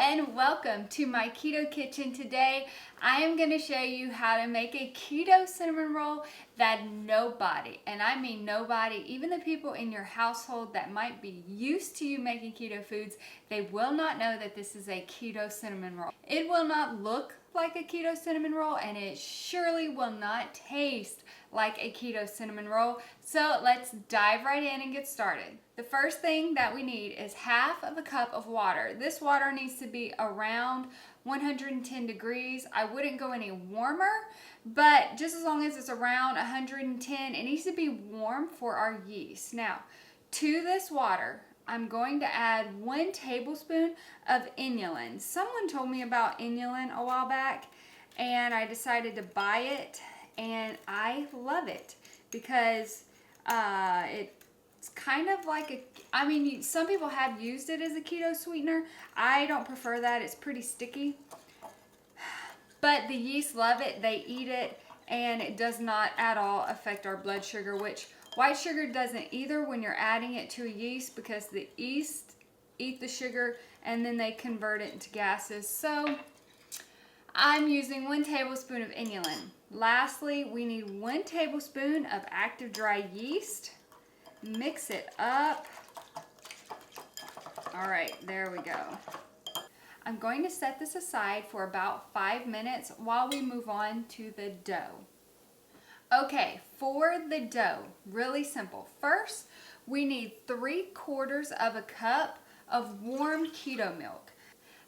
and welcome to my keto kitchen. Today I am going to show you how to make a keto cinnamon roll that nobody, and I mean nobody, even the people in your household that might be used to you making keto foods, they will not know that this is a keto cinnamon roll. It will not look like a keto cinnamon roll, and it surely will not taste like a keto cinnamon roll. So let's dive right in and get started. The first thing that we need is half of a cup of water. This water needs to be around 110 degrees. I wouldn't go any warmer, but just as long as it's around 110, it needs to be warm for our yeast. Now, to this water, I'm going to add 1 tablespoon of inulin. Someone told me about inulin a while back, and I decided to buy it, and I love it because it's kind of like some people have used it as a keto sweetener. I don't prefer that. It's pretty sticky. But the yeast love it. They eat it, and it does not at all affect our blood sugar, which white sugar doesn't either when you're adding it to a yeast, because the yeast eat the sugar and then they convert it into gases. So I'm using 1 tablespoon of inulin. Lastly, we need 1 tablespoon of active dry yeast. Mix it up. All right, there we go. I'm going to set this aside for about 5 minutes while we move on to the dough. Okay, for the dough, really simple. First, we need 3/4 of a cup of warm keto milk.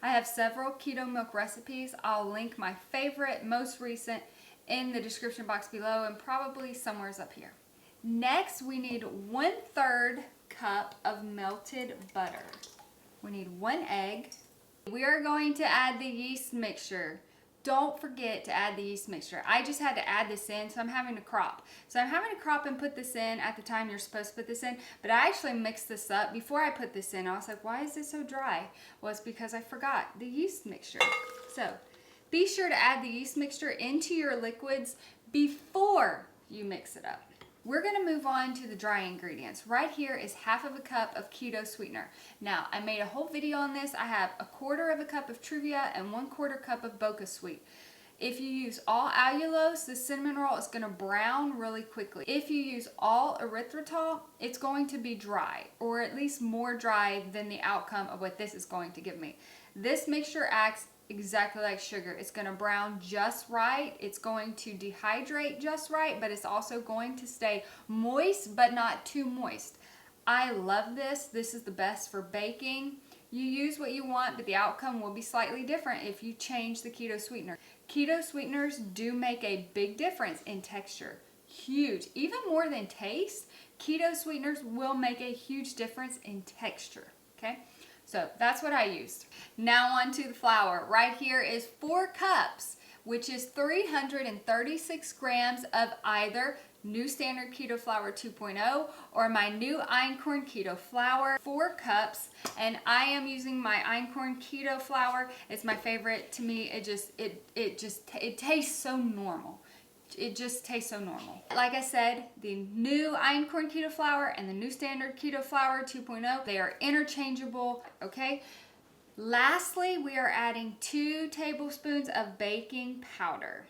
I have several keto milk recipes. I'll link my favorite, most recent in the description box below and probably somewhere up here. Next, we need 1/3 cup of melted butter. We need 1 egg. We are going to add the yeast mixture. Don't forget to add the yeast mixture. I just had to add this in, so I'm having to crop. So I'm having to crop and put this in at the time you're supposed to put this in, but I actually mixed this up before I put this in. I was like, why is this so dry? Well, it's because I forgot the yeast mixture. So be sure to add the yeast mixture into your liquids before you mix it up. We're going to move on to the dry ingredients. Right here is half of a cup of keto sweetener. Now, I made a whole video on this. I have 1/4 cup of Truvia and 1/4 cup of Boca Sweet. If you use all allulose, the cinnamon roll is going to brown really quickly. If you use all erythritol, it's going to be dry, or at least more dry than the outcome of what this is going to give me. This mixture acts exactly like sugar. It's going to brown just right. It's going to dehydrate just right, but it's also going to stay moist, but not too moist. I love this. This is the best for baking. You use what you want, but the outcome will be slightly different if you change the keto sweetener. Keto sweeteners do make a big difference in texture. Huge. Even more than taste, keto sweeteners will make a huge difference in texture. Okay? So that's what I used. Now on to the flour. Right here is 4 cups, which is 336 grams of either New Standard Keto Flour 2.0 or my new Einkorn Keto Flour. 4 cups, and I am using my Einkorn Keto Flour. It's my favorite. To me, it tastes so normal. It just tastes so normal. Like I said, the new Einkorn Keto Flour and the New Standard Keto Flour 2.0, they are interchangeable, okay? Lastly, we are adding 2 tablespoons of baking powder.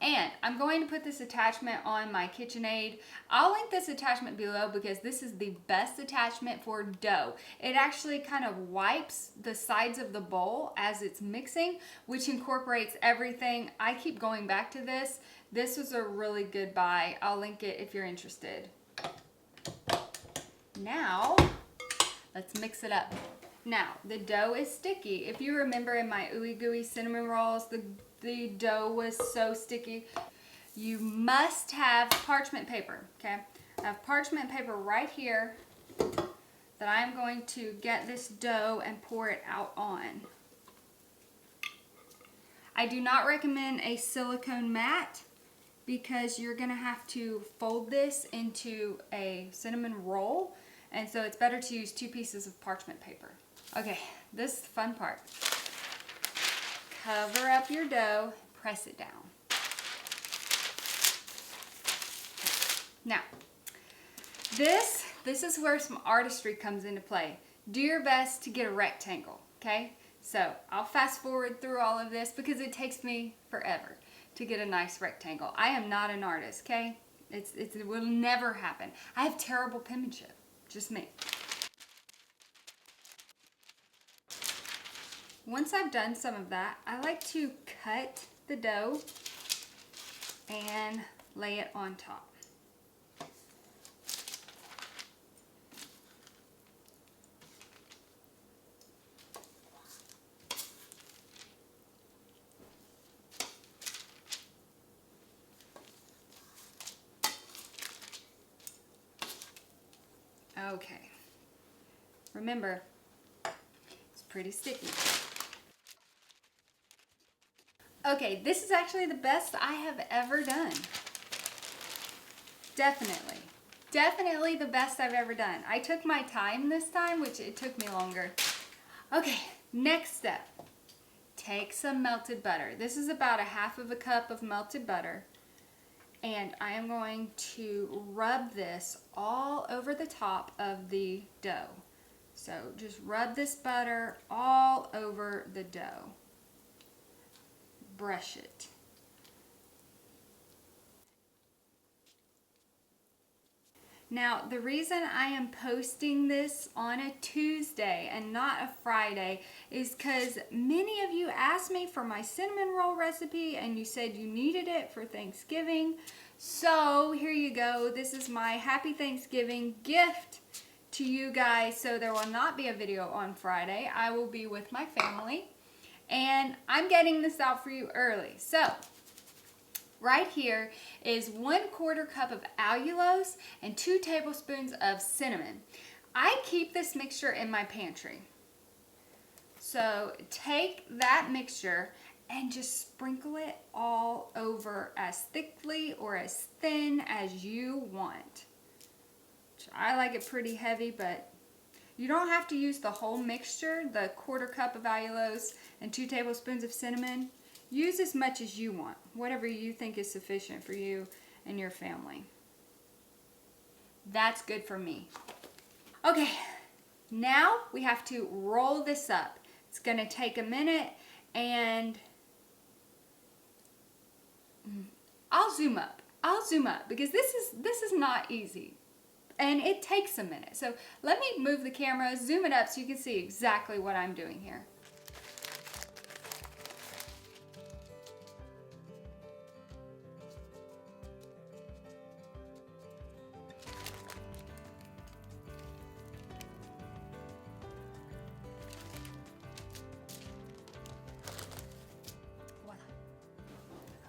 And I'm going to put this attachment on my KitchenAid. I'll link this attachment below because this is the best attachment for dough. It actually kind of wipes the sides of the bowl as it's mixing, which incorporates everything. I keep going back to this. This was a really good buy. I'll link it if you're interested. Now, let's mix it up. Now, the dough is sticky. If you remember in my Ooey-Gooey cinnamon rolls, the dough was so sticky. You must have parchment paper, okay? I have parchment paper right here that I'm going to get this dough and pour it out on. I do not recommend a silicone mat because you're gonna have to fold this into a cinnamon roll, and so it's better to use 2 pieces of parchment paper. Okay, this is the fun part. Cover up your dough, press it down. Now, this is where some artistry comes into play. Do your best to get a rectangle, okay? So I'll fast forward through all of this because it takes me forever to get a nice rectangle. I am not an artist, okay? It will never happen. I have terrible penmanship, just me. Once I've done some of that, I like to cut the dough and lay it on top. Okay, remember, it's pretty sticky. Okay, this is actually the best I have ever done. Definitely. Definitely the best I've ever done. I took my time this time, which it took me longer. Okay, next step. Take some melted butter. This is about 1/2 cup of melted butter. And I am going to rub this all over the top of the dough. So just rub this butter all over the dough. Brush it. Now, the reason I am posting this on a Tuesday and not a Friday is because many of you asked me for my cinnamon roll recipe and you said you needed it for Thanksgiving. So here you go. This is my happy Thanksgiving gift to you guys. So there will not be a video on Friday. I will be with my family and I'm getting this out for you early. So right here is 1/4 cup of allulose and 2 tablespoons of cinnamon. I keep this mixture in my pantry. So take that mixture and just sprinkle it all over as thickly or as thin as you want. I like it pretty heavy, but you don't have to use the whole mixture, the 1/4 cup of allulose and 2 tablespoons of cinnamon. Use as much as you want, whatever you think is sufficient for you and your family. That's good for me. Okay, now we have to roll this up. It's gonna take a minute and I'll zoom up because this is not easy and it takes a minute. So let me move the camera, zoom it up so you can see exactly what I'm doing here.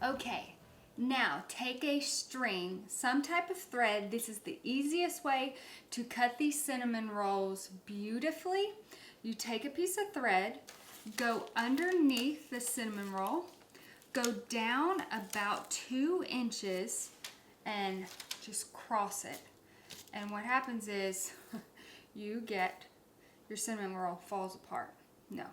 Okay, now take a string, some type of thread. This is the easiest way to cut these cinnamon rolls beautifully. You take a piece of thread, go underneath the cinnamon roll, go down about 2 inches and just cross it. And what happens is you get your cinnamon roll falls apart. No,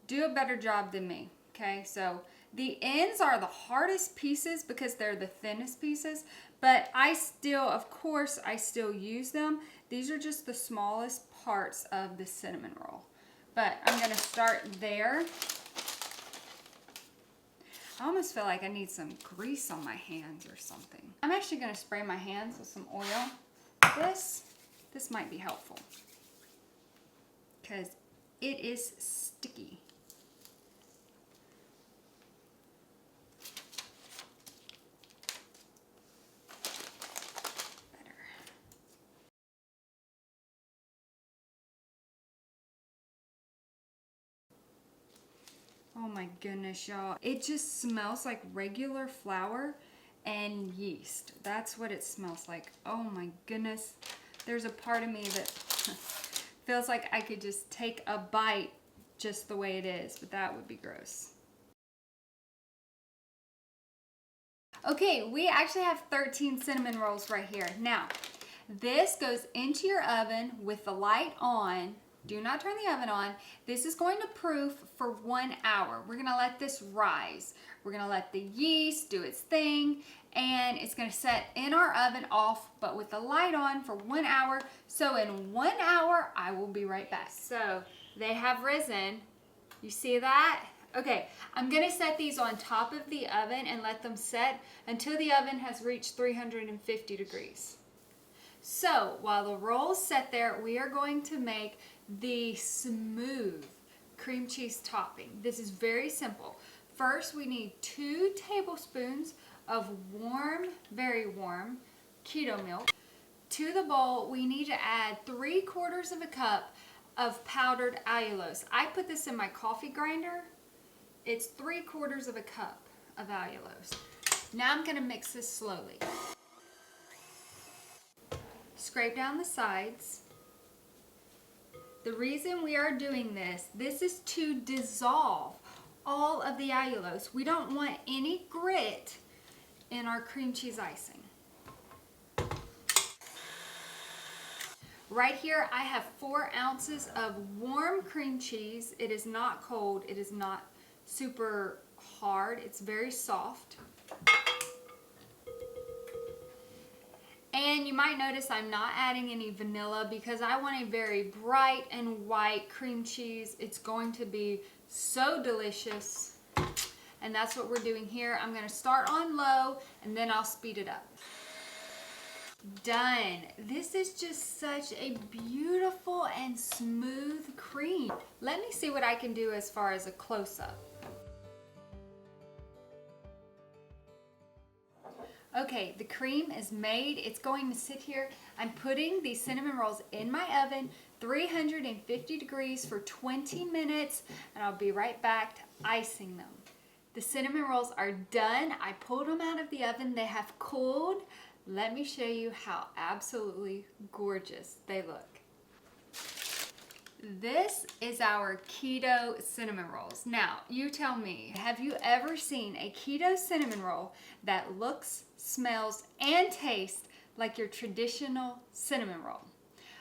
do a better job than me. Okay, so the ends are the hardest pieces because they're the thinnest pieces, but I still, of course, I still use them. These are just the smallest parts of the cinnamon roll. But I'm gonna start there. I almost feel like I need some grease on my hands or something. I'm actually gonna spray my hands with some oil. This might be helpful because it is sticky. Oh my goodness, y'all. It just smells like regular flour and yeast. That's what it smells like. Oh my goodness. There's a part of me that feels like I could just take a bite just the way it is, but that would be gross. Okay, we actually have 13 cinnamon rolls right here. Now, this goes into your oven with the light on. Do not turn the oven on. This is going to proof for 1 hour. We're gonna let this rise. We're gonna let the yeast do its thing, and it's gonna set in our oven off, but with the light on for 1 hour. So in 1 hour, I will be right back. So they have risen You see that? Okay, I'm gonna set these on top of the oven and let them set until the oven has reached 350 degrees. So while the rolls set there, we are going to make the smooth cream cheese topping. This is very simple. First, we need 2 tablespoons of warm, very warm keto milk. To the bowl, we need to add 3/4 of a cup of powdered allulose. I put this in my coffee grinder. It's 3/4 of a cup of allulose. Now I'm gonna mix this slowly. Scrape down the sides. The reason we are doing this is to dissolve all of the allulose. We don't want any grit in our cream cheese icing. Right here I have 4 ounces of warm cream cheese. It is not cold. It is not super hard. It's very soft. And you might notice I'm not adding any vanilla because I want a very bright and white cream cheese. It's going to be so delicious. And that's what we're doing here. I'm going to start on low and then I'll speed it up. Done. This is just such a beautiful and smooth cream. Let me see what I can do as far as a close-up. Okay, the cream is made. It's going to sit here. I'm putting these cinnamon rolls in my oven, 350 degrees for 20 minutes, and I'll be right back to icing them. The cinnamon rolls are done. I pulled them out of the oven. They have cooled. Let me show you how absolutely gorgeous they look. This is our keto cinnamon rolls. Now, you tell me, have you ever seen a keto cinnamon roll that looks, smells, and tastes like your traditional cinnamon roll?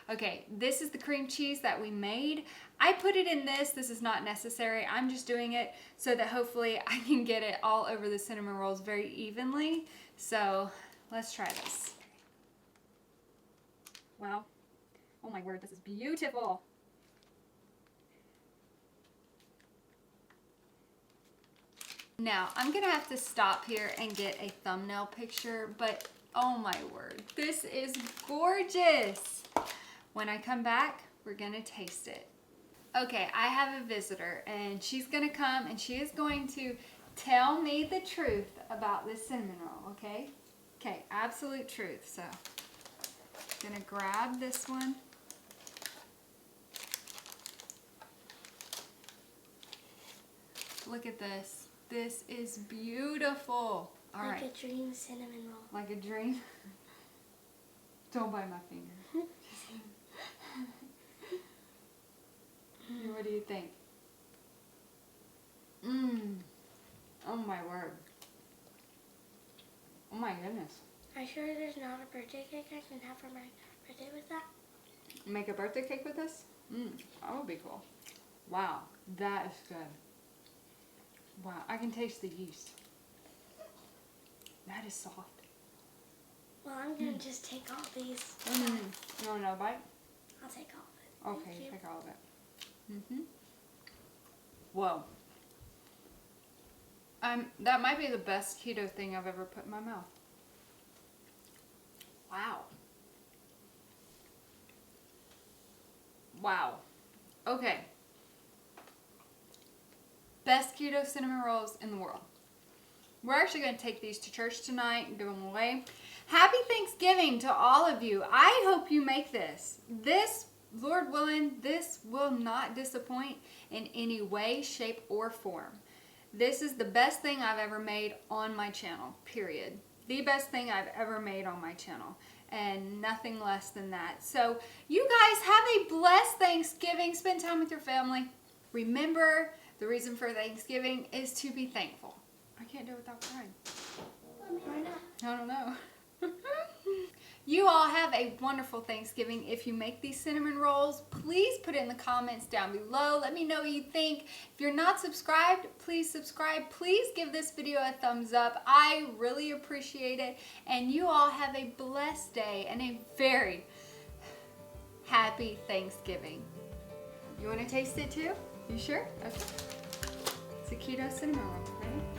Okay, this is the cream cheese that we made. I put it in this. This is not necessary. I'm just doing it so that hopefully I can get it all over the cinnamon rolls very evenly. So let's try this. Wow. Oh my word, this is beautiful. Now, I'm gonna have to stop here and get a thumbnail picture, but oh my word, this is gorgeous. When I come back, we're gonna taste it. Okay, I have a visitor and she's gonna come and she is going to tell me the truth about this cinnamon roll, okay? Okay, absolute truth. So, I'm gonna grab this one. Look at this. This is beautiful. All right. Like a dream cinnamon roll. Like a dream? Don't bite my finger. What do you think? Oh my word. Oh my goodness. Are you sure there's not a birthday cake I can have for my birthday with that? Make a birthday cake with this? That would be cool. Wow, that is good. Wow, I can taste the yeast. That is soft. Well, I'm going to just take all these. You want another bite? I'll take all of it. Okay, take all of it. Whoa. That might be the best keto thing I've ever put in my mouth. Wow. Wow. Okay. Best keto cinnamon rolls in the world. We're actually going to take these to church tonight and give them away. Happy Thanksgiving to all of you. I hope you make this. This, Lord willing, this will not disappoint in any way, shape, or form. This is the best thing I've ever made on my channel, period. The best thing I've ever made on my channel, and nothing less than that. So you guys have a blessed Thanksgiving. Spend time with your family. Remember, the reason for Thanksgiving is to be thankful. I can't do it without crying. Why not? I don't know. You all have a wonderful Thanksgiving. If you make these cinnamon rolls, please put it in the comments down below. Let me know what you think. If you're not subscribed, please subscribe. Please give this video a thumbs up. I really appreciate it. And you all have a blessed day and a very happy Thanksgiving. You want to taste it too? You sure? Okay. It's a keto cinnamon roll, ready?